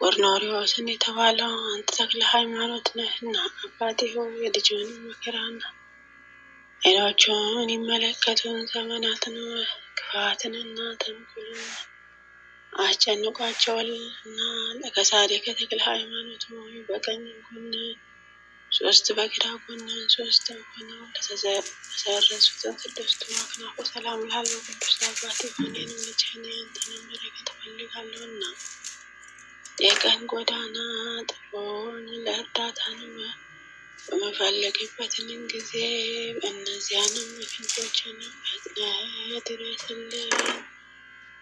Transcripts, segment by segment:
ቆርኔሌዎስን የተባለው አንተ ተክለ ሃይማኖት ነህና አባቴ ሆይ የልጅህን መከራና ዓይኖቹን ይመለከቱን ዘመናትን ክፋትንና ተንኮልን አስጨንቋቸዋልና ለከሳዲከ ተክለ ሃይማኖት ሆይ በቀኝ ጎን ሶስት በግራ ጎን ሶስት ሆነው ለተሰረዙትን ቅድስት አክናፈ ሰላም ላለው ቅዱስ አባቴ እኔንም ልጅህን ያንተን በረከት እፈልጋለሁና የቀን ጎዳና ጥሎኝ ለእርዳታንም በምፈልግበትን ጊዜ እነዚያንም ክንፎችን ፈጥነህ ድረስልኝ።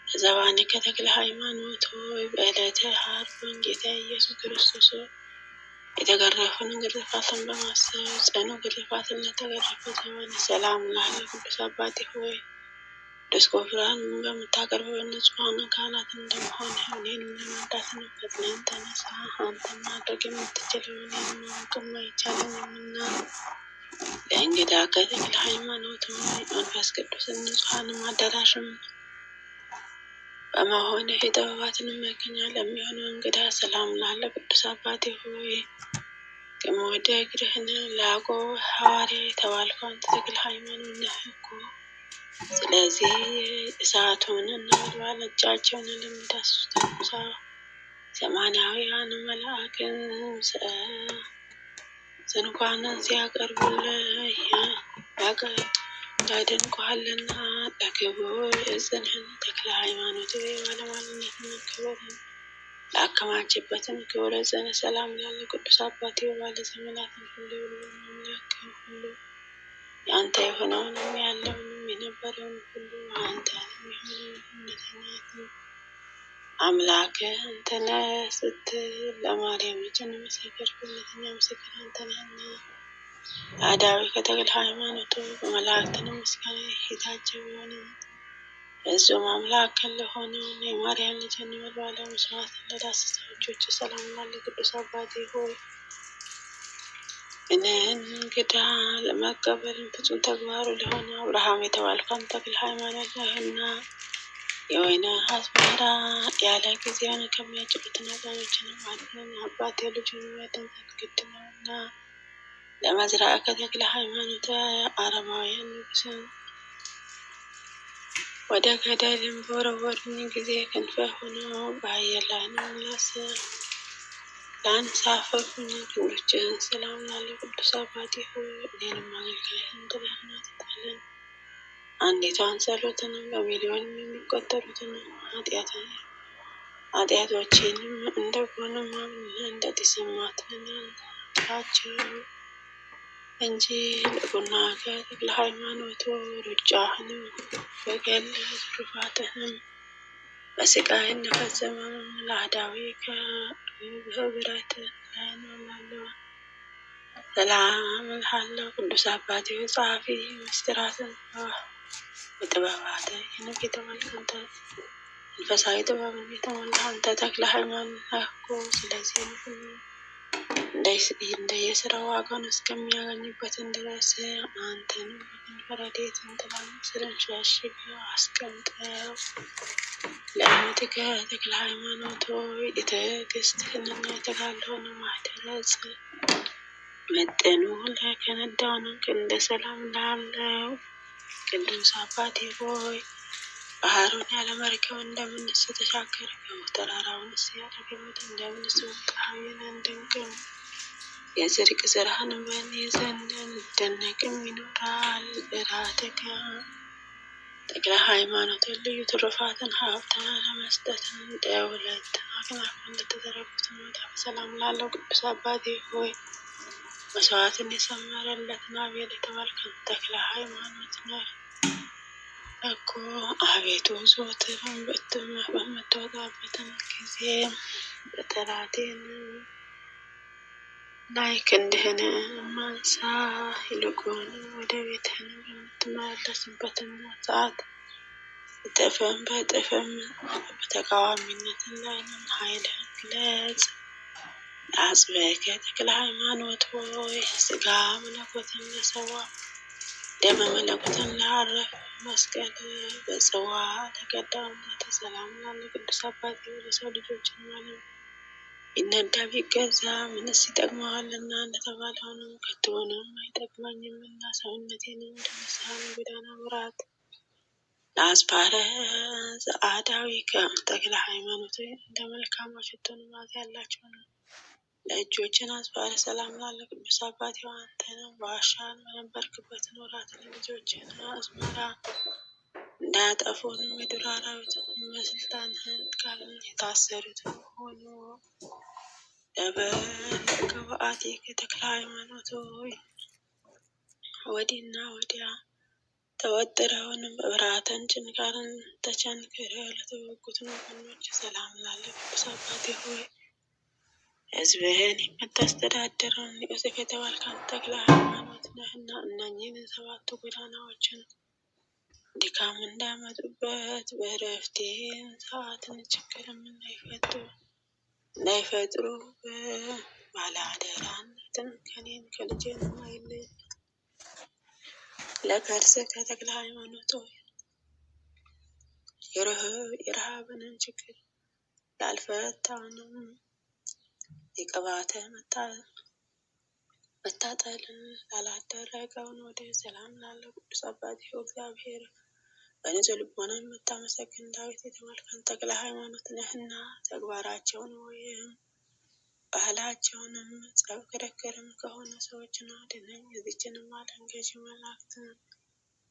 ዘባንከ ተክለ ሃይማኖት ሆይ በዕለተ ዓርብ ጌታ ኢየሱስ ክርስቶስ የተገረፈውን ግርፋትን በማሰብ ጽኑ ግርፋትን ለተገረፈ ዘመን ሰላም ላለ ቅዱስ አባቴ ሆይ ቅዱስ ቁርባን በምታቀርበው ንጹሐን ካህናት እንደመሆን እኔንም ለመርዳት ፈጥነህ ተነሳ። አንተ ማድረግ የምትችለውን እኔን ማወቅም አይቻለኝምና ለእንግዳ ከተክለ ሃይማኖት ሆይ መንፈስ ቅዱስን ንጹሐን አዳራሽም በመሆን የጥበባትን መገኛ ለሚሆነው እንግዳ ሰላም ላለ ቅዱስ አባቴ ሆይ ከመወደ እግርህን ለያዕቆብ ሐዋርያ የተባልከው አንተ ተክለ ሃይማኖት ነህ እኮ። ስለዚህ እሳቱን ነበልባል እጃቸውን ለሚዳስሱት ሰማያውያን መልአክን እንኳን ሲያቀርቡልህ ያደንቁሃልና ለክቡር ዕፅንህን ተክለ ሃይማኖት ባለሟልነትን ክብርን ላከማችበትን ክብረ ዕፅን ሰላም ላለ ቅዱስ አባቴ ባለ ዘመናትን ሁሉ አምላክ ሁሉ የአንተ የሆነውንም ያለውንም የነበረውን ሁሉ አንተ የሚሆነውን እውነተኛትን አምላክ አንተ ነህ ስትል ለማርያም ልጅ መሰከርክ። እውነተኛ ምስክር አንተ ነህና አዳዊ ከተክለ ሃይማኖት በመላእክትን ምስጋና የታጀበ የሆነ እሱም አምላክ ለሆነው የማርያም ልጅ ነበልባለ መስዋዕት ለዳሰሱ እጆች ሰላም ላለ ቅዱስ አባቴ ሆይ እኔን እንግዳ ለመቀበል ፍጹም ተግባሩ ለሆነ አብርሃም የተባልከው አንተ ተክለ ሃይማኖት ነህና የወይን አዝመራ ያለ ጊዜውን ከሚያጭዱት ነገሮችን ማለትን አባቴ ልጁን ያደንዛት ግድ ነውና ለመዝራዕከ ተክለ ሃይማኖት አረማውያን ንጉሥን ወደ ገደልም በወረወሩኝ ጊዜ ክንፈ ሆነው በአየር ላይ ላንሳፈፉኝ ክንዶችህን ሰላም ላለ ቅዱስ አባቴ ሆይ እኔንም አገልጋይህን ጥለህን አትጣለን። አንዲቷን ጸሎትንም በሚሊዮን የሚቆጠሩትን ኃጢአቶቼንም እንደ ጎንም እንደ ጢስ አትነናቸው እንጂ ለቡናከ ተክለ ሃይማኖት ሩጫህንም በገል ትሩፋትህንም በስቃይ እንደፈጸመም ለአዳዊ በህብረት ላይ ነው ላለው ሰላም እልሃለሁ። ቅዱስ አባቴ ጸሐፊ ምስጢራትን በጥበባት የንብ የተሞላህ አንተ መንፈሳዊ ጥበብን የተሞላህ አንተ ተክለ ሃይማኖት ነህ እኮ። ስለዚህ ሁሉ እንደየስራው ዋጋውን እስከሚያገኝበትን ድረስ አንተንም በረድኤትን ጥላ ስር ሸሽገው አስቀምጠው። ለእምነትከ ተክለ ሃይማኖት ሆይ የትዕግስትህንና የተጋድሎህን ማኅደረ ጽድቅ መጠኑ ለከነዳውን ክንደ ሰላም ላለው ቅዱስ አባቴ ሆይ ባህሩን ያለ መርከብ እንደምንስ ተሻገርከው፣ ተራራውንስ ያለ ገመድ እንደምንስ ወጣኸው። ይህንን ድንቅም የጽድቅ ሥራህን በእኔ ዘንድ እንደነቅም ይኖራል። እራትከ ተክለ ሃይማኖት ልዩ ትሩፋትን ሀብትን ለመስጠት እንደ ሁለት አክናፍ እንደተዘረጉት መዳፍ ሰላም ላለው ቅዱስ አባቴ ሆይ መስዋዕትን የሰመረለትን አቤል የተባልከው ተክለ ሃይማኖት ነህ እኮ። አቤቱ ዘወትርም በምትወጣበትን ጊዜ በጠላቴን ላይ ክንድህን ማንሳ። ይልቁን ወደ ቤትህን በምትመለስበትን ሰዓት እጥፍም በእጥፍም በተቃዋሚነትን ላይ ኃይልህን ግለጽ። ለአጽብዕከ ተክለ ሃይማኖት ሆይ ሥጋ መለኮትን ለሰዋ ደመ መለኮትን ለአረፈ መስቀል በጽዋ ለቀዳው ሰላም ላለ ቅዱስ አባቴ ለሰው ልጆችን ማለት ቢነዳ ቢገዛ ምንስ ይጠቅመዋልና እንደተባለው ነው። ከቶውንም አይጠቅመኝምና ሰውነቴንም ወደ ንስሐ ጎዳና ምራት። ለአስፋረ ዘአዳዊከ ተክለ ሃይማኖት እንደ መልካም ሽቱን መዓዛ ያላቸው ነው። ለእጆችን አስፋረ ሰላም ላለ ቅዱስ አባቴ አንተንም በዋሻን በነበርክበትን ወራት ልጆችን አዝመራ እንዳያጠፉንም የዱር አራዊትን በስልጣንህን ቃል የታሰሩትን ሆኑ። ለበዓቲከ ተክለ ሃይማኖት ሆይ ወዲና ወዲያ ተወጥረውንም በብርሃትን ጭንካርን ተቸንክረው ለተወጉትን ወገኖች ሰላም ላለ ቅዱስ አባቴ ሆይ ሕዝብህን የምታስተዳድረውን ዮሴፍ የተባልክ አንተ ተክለ ሃይማኖት ነህና እነኚህን ሰባቱ ጎዳናዎችን ድካም እንዳያመጡበት በዕረፍቴን ሰዓትን ችግርም እንዳይፈጥሩ ባለአደራነትን ከኔን ከልጄንም አይለይ። ለከርስከ ተክለ ሃይማኖት ሆይ የረሃብንን ችግር ላልፈታውንም የቅባተ መታጠልን ላላደረገውን ወደ ሰላም ላለ ቅዱስ አባቴ እግዚአብሔር በንጹህ ልቦና የምታመሰግን ዳዊት የተባልክ አንተ ተክለ ሃይማኖት ነህና ተግባራቸውን ወይም ባህላቸውንም ጸብ ክርክርም ከሆነ ሰዎችን አድነኝ። የዚችንም ዓለም ገዢ መላእክትን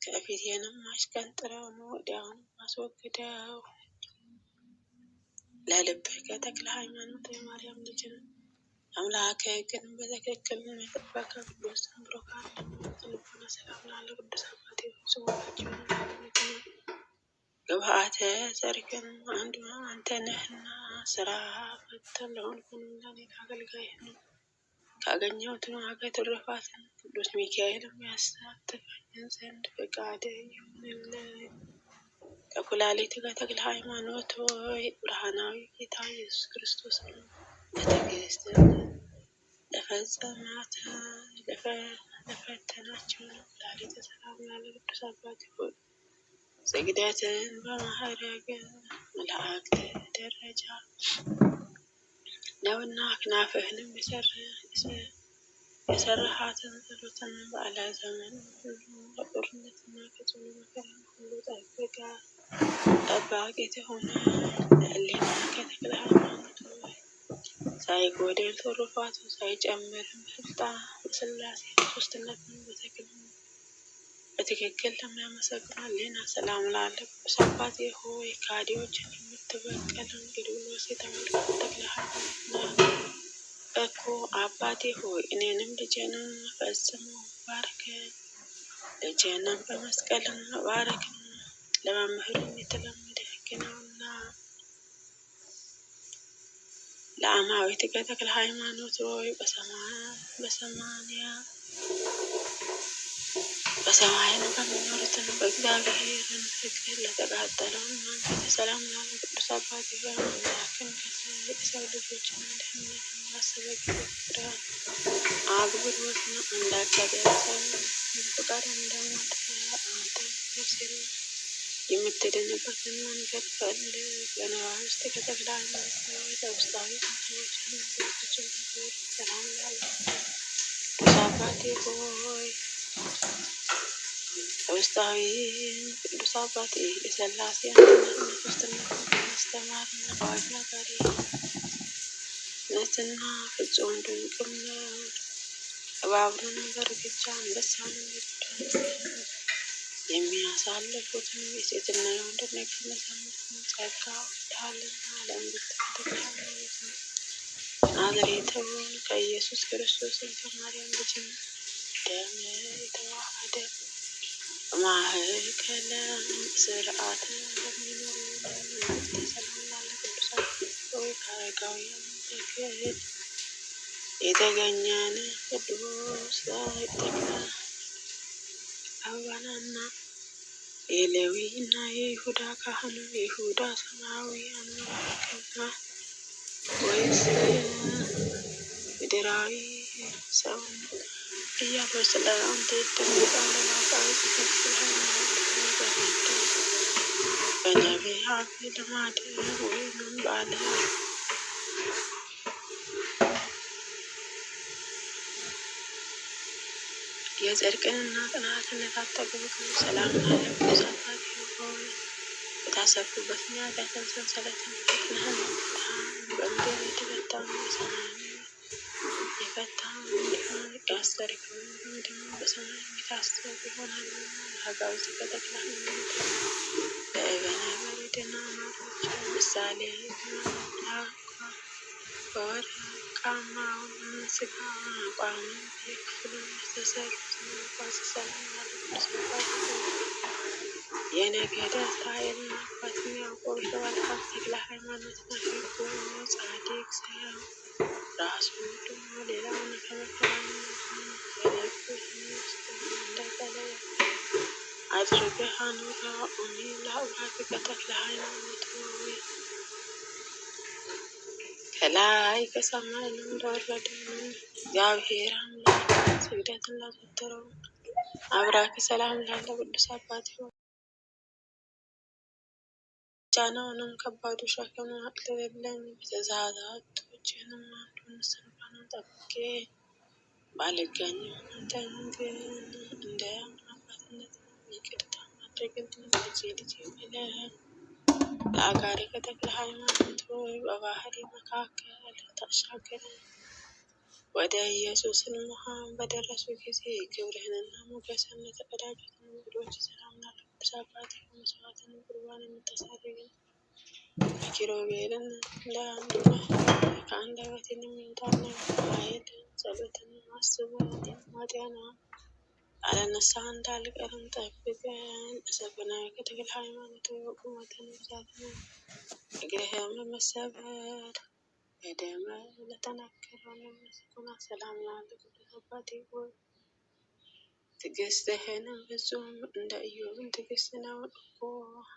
ከፊቴንም አሽቀንጥረውን ወዲያውንም አስወግደው። ለልብከ ተክለ ሃይማኖት የማርያም ልጅን አምላከ ግን በትክክል የጠበቀ ቅዱስ ብሩካን ልቦና ሰላም ላለ ቅዱስ አባቴ ስሞታቸውን ግብአተ ሰርክን አንተ ነህና ስራ ፈተን ለሆንኩንም ለኔ አገልጋይህ ነው። ካገኘሁትን ዋጋ ትሩፋትን ቅዱስ ሚካኤልም ያሳትፈኝ ዘንድ ፈቃደ ይሁንልኝ። ለኩላሊትከ ተክለ ሃይማኖት ሆይ ብርሃናዊ ጌታ ኢየሱስ ክርስቶስ በትዕግስት ለፈተናቸው ኩላሊተ ሰላም ላለ ቅዱስ አባቴ ሆይ ስግደትን በማዕረገ መላእክት ደረጃ ነውና አክናፍህንም የሰራሃትን ጸሎትን በዓለ ዘመን ሁሉ ከጦርነትና ከጽኑ መከራ ሁሉ ጠባቂት የሆነ ለሕሊናከ ተክለ ሃይማኖት ሆይ ሳይጎድል ትሩፋቱ ሳይጨምርም በሥላሴ ሦስትነትን በትክክል ለሚያመሰግኑ ሕሊና ሰላም ላለ ቅዱስ አባቴ ሆይ ከሃዲዎችን የምትበቀልን ዲያብሎስ የተባልክ ተክለ ሃይማኖት ነህ እኮ። አባቴ ሆይ እኔንም ልጄንም ፈጽሞ ባርከን፣ ልጄንም በመስቀልን ባረክን። ለመምህሩም የተለመደ ሕግ ነውና። ለአማዊትከ ተክለ ሃይማኖት ሆይ በሰማይን በሚኖሩትን በእግዚአብሔርን ፍቅር ለተቃጠለውን መንፈስ ሰላም ላለ ቅዱስ አባቴ ሆይ አምላክን የሰው ልጆችን ደህንነት ባሰበ ጊዜ ፍቅርህን አክብሮትና አምላክ ያደረሰን ፍቃድ እንደሞተ አንተ ነፍሴን የምትድንበትን መንገድ ፈልግ። ለነዋሪስትከ ተክለ ሃይማኖት ሆይ ለውስጣዊ እንትኖችን ፍጹም ክብር ሰላም ላለ ቅዱስ አባቴ ሆይ ውስጣዊ ቅዱስ አባቴ የሥላሴ አንድነትና ሦስትነትን በማስተማርና በአዋጅ ነጋሪነትና ፍጹም ድንቅም ነው። እባብን በእርግጫ አንበሳንም በጭራ የሚያሳልፉትን የሴትና የወንድ ነገርነት ጸጋ ወልደሃልና ለእንግድትከ ተክለ ሃይማኖት ነው። ናዝሬቱን ከኢየሱስ ክርስቶስን ከማርያም ልጅን ደም የተዋሃደ ማዕከለ ሥርዓት ለሚኖሩ ለመንግሥተ ሰላም ላለ ቅዱስ አባቴ ሆይ ከአረጋውያን በግድ የተገኘን ቅዱስ ተክለ አበባንና የሌዊ እና የይሁዳ ካህኑ የይሁዳ ሰማያዊ አምላክና ወይስ ምድራዊ ሰው እያሉ ስለ አንተ ይደመጣሉ። ለአቃቤ ተክለ ሃይማኖት በነቢያት ልማድ ወይም ባለ የጽድቅንና ቅንዓትን የታጠቁ ሰላምና ለቅዱስ አባቴ ሆይ የታሰርኩበት የኃጢአትን ሰንሰለትን ፈጥነህ በምድር የተፈታውን በሰማይ የፈታውን እንዲሆን ያሰርከውን በምድር በሰማይ የታሰሩ ይሆናልና። ለአጋዕዝት ከተክለ ሃይማኖት በእበነ በረድና ማሮች ምሳሌ በወርቃማውን ሥጋ አቋም በየክፍሉ የተሰሩትን መጓዝ ሰላምና ለቅዱስ አባቴ የነገደ እስራኤልን አባት ያዕቆብ የተባልካት ተክለ ሃይማኖት ነህ እኮ ጻድቅ ሰው ራሱ ደግሞ ሌላውን ከመከራና በልብህ ውስጥ እንዳይጠለይ አድርገህ አኑረው። አሜን። ለአምላክህ ተክለ ሃይማኖት ሆይ ከላይ ከሰማይ እንደወረደ እግዚአብሔር አምላክ ስግደትን ላዘወተረው አብራክ ሰላም ላለ ቅዱስ አባቴ ሆይ ጫናውንም ከባዱ ሸክም አቅልልልኝ። በትእዛዛቶችህም አንዱን ስንኳን ጠብቄ ባልገኝም አንተን ግን እንደ አባትነት ይቅርታ ማድረግልኝ ልጄ ብለህ ለአጋሪከ ተክለ ሃይማኖት ሆይ በባህር መካከል ታሻገረኝ። ወደ ኢየሱስን መሃን በደረሱ ጊዜ ክብርህንና ሞገስን ለተቀዳጁትን እንግዶች ሰላምና ለቅዱስ አባቴ መስዋዕትን ቁርባን የምታሳርገኝ ኪሩቤልን እንደ አንዱ ነህ። ከአንደበቴ የሚወጣና ኃይል ጸሎትን ማስበን የማጤና ያለ ንስሐ እንዳልቀርም ጠብቀን። ሰብናዊ ከተክለ ሃይማኖት ቁመትን ብዛትን እግርህም ለመሰበር በደም ለተነከረው ለምስጉና ሰላም ላለ ቅዱስ አባቴ ሆይ ትዕግስትህንም ፍጹም እንደ ኢዮብን ትዕግስት ነው እኮ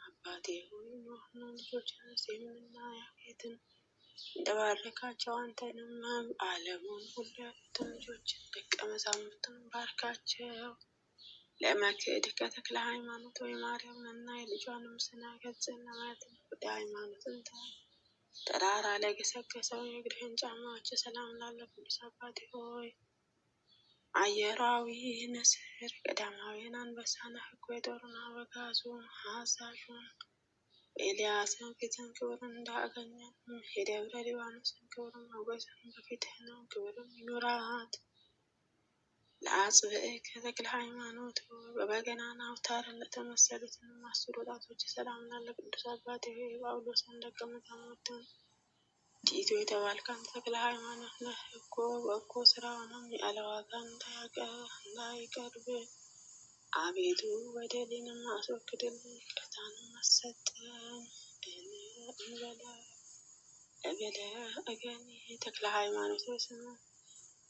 አባቴ ሆይ ኖኅን ልጆችን ሴምንና ያፌትን እንደባረካቸው አንተንም ዓለሙን ሁሉ ያሉትን ልጆችን ደቀ መዛሙርትን ባርካቸው። ለመክድ ከተክለ ሃይማኖት ሆይ ማርያምንና የልጇንም ስነ ገጽን ለማየት ወደ ሃይማኖትን ተራራ ላይ ገሰገሰው የእግርህን ጫማዎች ሰላም ላለ ቅዱስ አባቴ ሆይ አየራዊ ንስር ቀዳማዊን አንበሳ ነህ እኮ የጦሩን አበጋዙ አዛዡን ኤልያስን ፊትን ክብርን እንዳገኘን የደብረ ሊባኖስን ክብርን ሞገስን በፊትህ ነው ክብርን ይኑራት። ለአጽብዕከ ተክለ ሃይማኖት በበገናና አውታር ለተመሰሉትን አስሩ ጣቶች ሰላም ላለ ቅዱስ አባቴ ሆይ ጳውሎስን ደቀ መዛሙርትን ቲቶ የተባልክ አንተ ተክለ ሃይማኖት ነህ እኮ በጎ ስራውንም ያለ ዋጋ እንዳይቀርብ አቤቱ በደሌንም አስወግድልኝ ይቅርታንም አሰጠን። እንበለ እገኒ ተክለ ሃይማኖት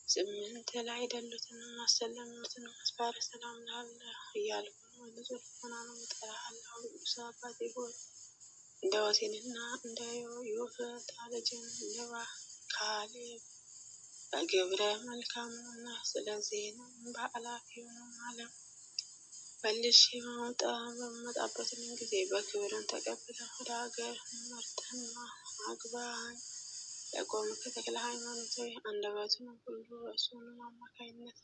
ስምንት ላይ አይደሉትንም አሰለሙትን መስባረ ሰላም ላለ እያልኩ ንጹሕ ልቦናንም እጠራሃለሁ። ቅዱስ አባቴ ሆይ እንደ ወሴንና እንደ ዮፍታ ልጅን እንደ ካሌብ በግብረ መልካም ነውና ስለዚህንም በኃላፊውንም ዓለም መልሼ በመጣበትን ጊዜ በክብርን ተቀብለን ወደ ሀገር መርተን አግባኝ። ለቆምከ ተክለ ሃይማኖት ሆይ አንደበትን ሁሉ በእሱንም አማካይነት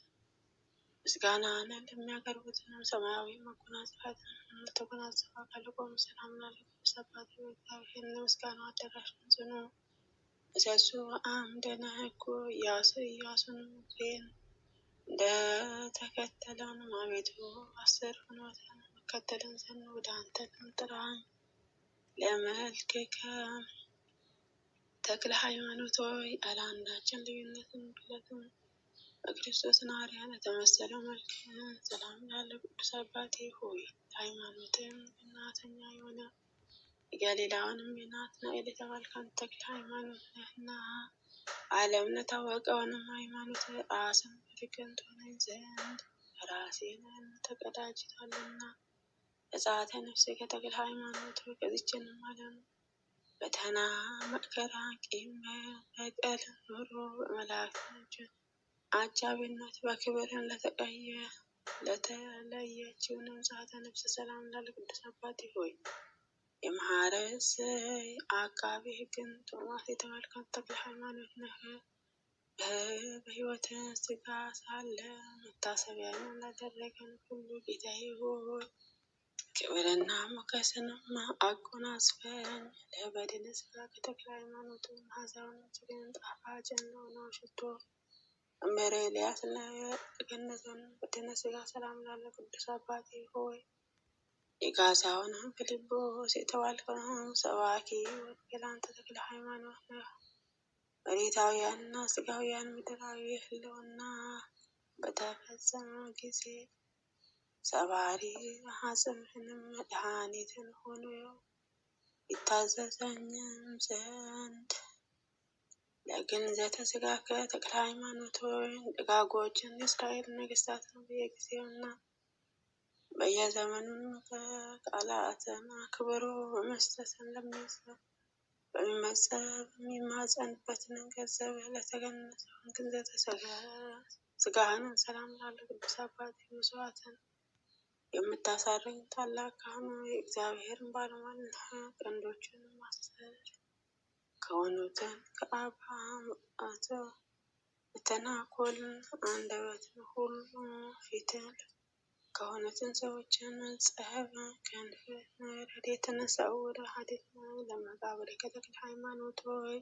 ምስጋናን ለሚያቀርቡትንም ሰማያዊ መጎናጸፊያትን ለተጎናጸፈ ለቆም ሰላምና ለቅዱስ አባቴ እግዚአብሔርን ምስጋናው አዳራሽን ጽኑ ምሰሶ አምደ ነህ እኮ ኢያሱንም ሙሴን እንደተከተለውንም አቤቱ አስር ፍኖትን መከተልን ዘንድ ወደ አንተ ጥራኝ። ለመልክከ ተክለ ሃይማኖት ሆይ ያለ አንዳችን ልዩነትን ሁለቱም በክርስቶስን አርአያ ለተመሰለው መልክህን ሰላም ላለ ቅዱስ አባቴ ሆይ ሃይማኖትም እናተኛ የሆነ የገሊላውንም የናትናኤል የተባልክ አንተ ተክለ ሃይማኖት ነህና ዓለም ለታወቀውንም ሃይማኖት ራስን በትክክል ትሆነኝ ዘንድ ራሴን ተቀዳጅቷልና። እፀአተ ነፍሴ ከተክለ ሃይማኖት ሆይ ከዚችንም ዓለም ፈተና መከራ ቂም በቀል ኑሮ በመላእክት አጃቢነት በክብርን ለተለየችውንም እፀአተ ነፍስ ሰላም ላለ ቅዱስ አባቴ ሆይ የመሐረስ አቃቤ ሕግን ቶማስ የተባልክ ተክለ ሃይማኖት ነህ በሕይወተ ሥጋ ሳለ መታሰቢያን ላደረገን ሁሉ ጌታዬ ሆይ ክብርና ሞገስንም አጎናጽፈን። ለበድነ ሥጋ ከተክለ ሃይማኖት መዓዛውን እጅግን ጣፋጭ እንደሆነው ሽቶ መምህር ኤልያስ ለገነዘን በድነ ሥጋ ሰላም ላለ ቅዱስ አባቴ ሆይ የጋዛውን ፊልጶስ የተባልከውን ሰባኪ ወንጌል አንተ ተክለ ሃይማኖት ነህ። መሬታውያንና ሥጋውያን ምድራዊ ህልውና በተፈጸመ ጊዜ ሰባሪ አጽምህንም መድኃኒትን ሆኖ ይታዘዘኝም ዘንድ ለግንዘተ ሥጋ ከተክለ ሃይማኖት ሆይ ደጋጎችን የእስራኤል ነገሥታትን በየጊዜውና በየዘመኑም ቃላትን አክብሮ በመስጠትን በሚማጸንበትን ገንዘብ ለተገነዘውን ግንዘተ ሥጋህንን ሰላም ላለ ቅዱስ አባት መስዋዕትን የምታሳርኝ ታላቅ ካህኑ የእግዚአብሔርን ባለሟልነት ቀንዶችን ማስተር ከሆኑትን ከአብርሃም የተናኮልን አንደበትን ሁሉ ፊትን ከሆኑትን ሰዎችን ጸብ ከንፍ ረድኤትን ሰውረ ሀዲት ለመቃብር ከተክለ ሃይማኖት ሆይ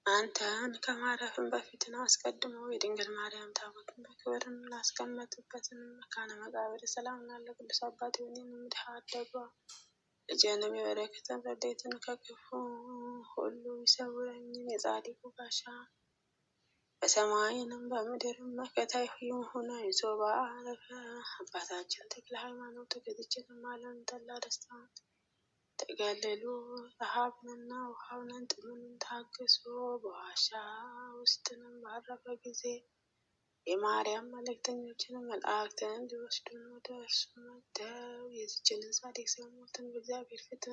አንተን ከማረፍን በፊት ነው አስቀድሞ የድንግል ማርያም ታቦትን በክብርን ላስቀመጥበትን መካነ መቃብር ሰላም ላለ ቅዱስ አባት የሆኔን ምድሃ አደጓ ልጅንም የበረከትን ረድኤትን ከክፉ ሁሉ ይሰውረኝን የጻድቁ ጋሻ በሰማይንም በምድርም መከታ ሆነ ይዞ በአረፈ አባታችን ተክለ ሃይማኖት ገዝችንም ዓለም ጠላ ደስታን ተገልሎ ረሃብንና ውሃብንን ጥሙንን ታግሶ በዋሻ ውስጥንም ባረፈ ጊዜ የማርያም መልእክተኞችንም መላእክትን እንዲወስዱን ወደ እርሱ መጥተው የዚችን ጻድቅ ሰው ሞትን በእግዚአብሔር ፊት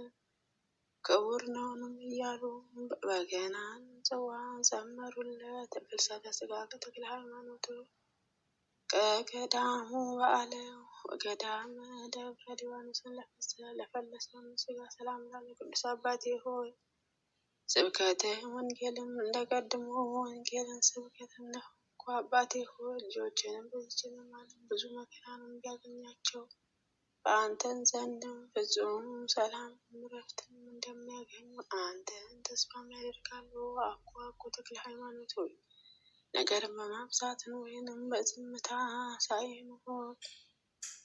ክቡር ነውንም እያሉ በገናን ጽዋን ዘመሩለት። ፍልሰተ ሥጋ ከተክለ ሃይማኖት ከገዳሙ በዓለም ወገዳም ደብረ ሊባኖስን ለፈለሰውን ሥጋ ሰላም ላለ ቅዱስ አባቴ ሆይ ስብከትህ ወንጌልም እንደቀድሞ ወንጌልን ስብከትን ነው እኮ አባቴ ሆይ ልጆችንም በዚችንም ዓለም ብዙ መከራንም እንዲያገኛቸው በአንተን ዘንድም ፍጹም ሰላም እረፍትንም እንደሚያገኙ አንተን ተስፋም ያደርጋሉ። አኮ ተክለ ሃይማኖት ሆይ ነገርን በማብዛትን ወይንም በዝምታ ሳይሆን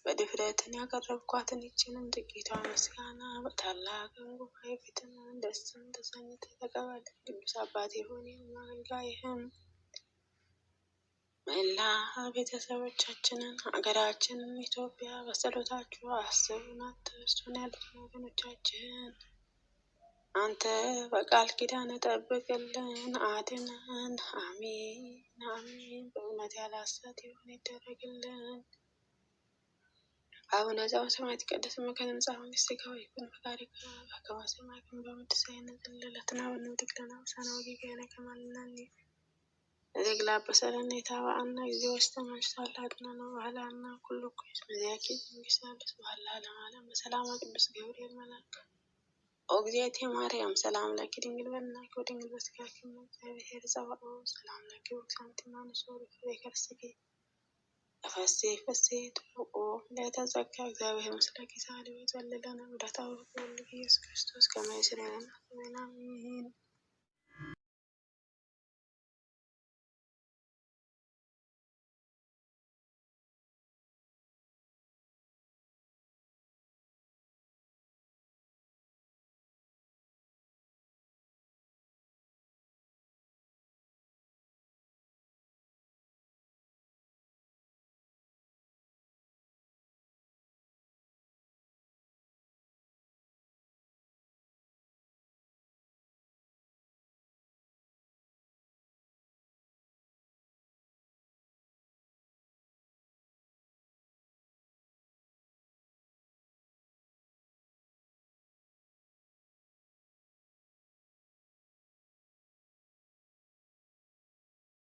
በድፍረትን ያቀረብኳትን ይችንም ጥቂቷ ምስጋና በታላቅ ጉባኤ ፊትን ደስም ተሰኝተህ ተቀበል። ቅዱስ አባቴ ሆይ አገልጋይህም መላ ቤተሰቦቻችንን ሀገራችንን ኢትዮጵያ በጸሎታችሁ አስቡን አትርሱን። ያሉትን ወገኖቻችን አንተ በቃል ኪዳን ጠብቅልን አድነን። አሜን አሜን። በእውነት ያለ ሐሰት ይሁን ይደረግልን። አቡነ ዘበሰማያት ይትቀደስ ስምከ ትምጻእ መንግሥትከ ወይኩን ፈቃድከ በከመ በሰማይ ከማሁ በምድር ዘለለዕለትነ ሀበነ ለነ አበሳነ ወጌጋየነ ከመ ንሕነኒ ንትግላ ለነ ኢታብአነ እግዚኦ ውስተ መንሱት አላድነነ ወባልሐነ ኩሉ እኩይ እስመ ዚአከ መንግሥት ሀብት ወኃይል ለዓለመ ዓለም። በሰላም ቅዱስ ገብርኤል መልአክ ኦግዜቴ ማርያም ሰላም ለኪ ድንግል በድንግልናኪ ወድንግል በሥጋኪ እም እግዚአብሔር ጸባኦት ሰላም ለኪ ወእግዝእትነ ማንሶ ፍሬ ከርሥኪ ተፈሥሒ ፍሥሕት ኦ ለተጸጋ እግዚአብሔር ምስለኪ ሣህሊ ወጸልለነ ምሕረተ ወልድኪ ኢየሱስ ክርስቶስ ከመ ይስረይ ለነ ኃጣውኢነ አሜን።